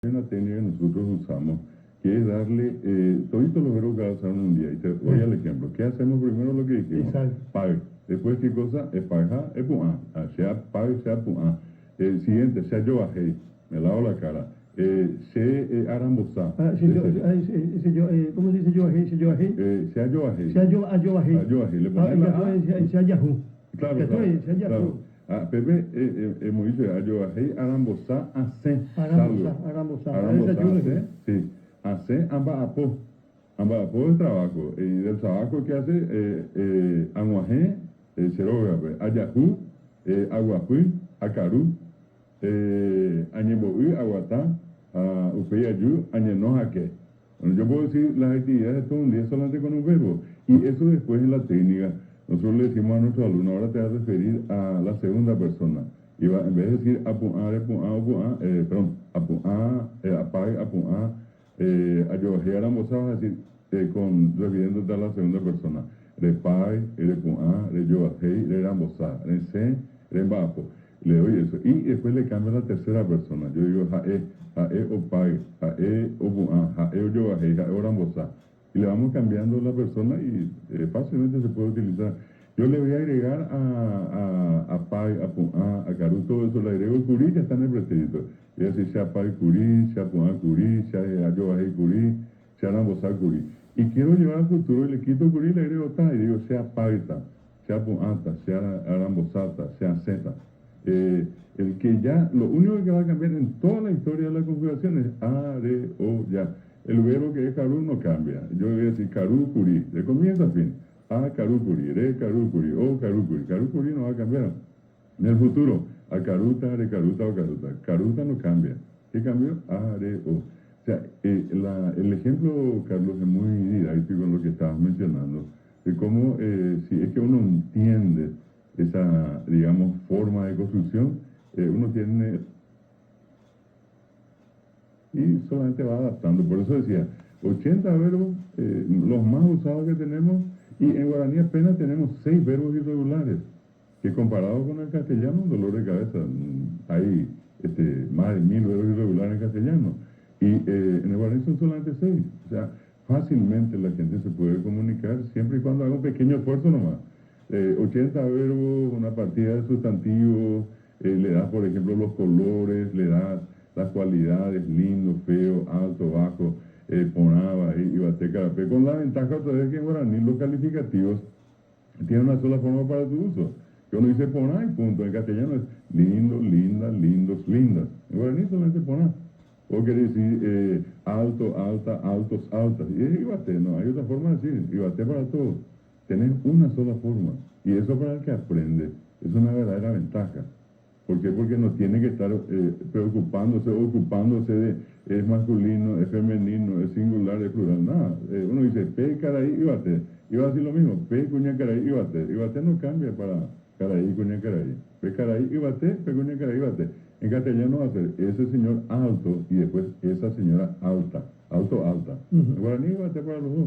Hay una técnica que nosotros usamos, que es darle, toditos los verbos que usaron un día, y te voy al ejemplo. ¿Qué hacemos primero? Lo que dijimos, Exacto. pague. Después, ¿qué cosa? Es paga, es puá. Sea pague, sea puá. Siguiente, sea yo bajé, me lavo la cara. Se arambosá. ¿Cómo se dice yo bajé? Sea yo bajé. Yo bajé. Yo bajé. Le pones la A. Sea Yahoo. Claro, Sea claro. Yahoo. Pepe, Moisés, yo bajé, arambosá, hace, salgo. Arambosá. Hace, sí. Hace, amba apo es trabajo. Y del trabajo que hace, aguajé, seroga, ayahu, aguajú, acarú, añeboú, aguatá, upeyayu, añenojaque. Bueno, yo puedo decir las actividades de todo un día solamente con un verbo. Y eso después en la técnica, nosotros le decimos a nuestro alumno, ahora te vas a referir a la segunda persona. Y va, en vez de decir apuá, apag, apuá, ayojé, arambosá, vas a decir, refiriéndote a la segunda persona. Repay, repuá, reyojé, rerambosá, rese, rembapo. Le doy eso. Y después le cambio a la tercera persona. Yo digo jae opag, jae opuá, jae oyojé, jae orambosá. Y le vamos cambiando la persona y fácilmente se puede utilizar. Yo le voy a agregar a pag, a puá, a carú, todo eso le agrego el curí, ya está en el pretérito. Voy a decir sea pag curí, sea puá curí, sea ayojé curí, sea arambosá curí. Y quiero llevar al futuro y le quito curí y le agrego ta y digo sea pagta, sea puata, sea arambosata, sea zeta. El que ya, lo único que va a cambiar en toda la historia de la conjugación es a, re, o, ya. El verbo que es carú no cambia. Yo voy a decir carú, curí, de comienzo a fin. A, carú, curí, re, carú, curí, o, carú, curí. Carú, curí no va a cambiar. En el futuro, a caruta, re, caruta o caruta. Caruta no cambia. ¿Qué cambió? A, re, o. O sea, el ejemplo, Carlos, es muy didáctico en lo que estabas mencionando, de cómo, si es que uno entiende esa, digamos, forma de construcción, uno tiene y solamente va adaptando. Por eso decía, 80 verbos, los más usados que tenemos, y en guaraní apenas tenemos 6 verbos irregulares, que comparado con el castellano, un dolor de cabeza. Hay más de 1000 verbos irregulares en castellano, y en el guaraní son solamente 6. O sea, fácilmente la gente se puede comunicar siempre y cuando haga un pequeño esfuerzo nomás. 80 verbos, una partida de sustantivos, le das, por ejemplo, los colores, le das las cualidades, lindo, feo, alto, bajo, ponaba, ibate, carapé, con la ventaja otra vez que en guaraní los calificativos tienen una sola forma para tu uso. Que uno dice poná y punto. En castellano es lindo, linda, lindos, lindas. En guaraní solamente poná. O quiere decir alto, alta, altos, altas. Y es ibate, no, hay otra forma de decir, ibate para todos. Tenés una sola forma. Y eso para el que aprende es una verdadera ventaja. ¿Por qué? Porque no tiene que estar preocupándose, ocupándose de es masculino, es femenino, es singular, es plural, nada. Uno dice pe, caraí, ibate. Iba a decir lo mismo, pe, cuña, caraí, ibate. Ibate no cambia para caraí, cuña, caraí. Pe, caraí, ibate, pe, cuña, caraí, ibate. En castellano va a ser ese señor alto y después esa señora alta. Alto, alta. En guaraní ibate para los dos.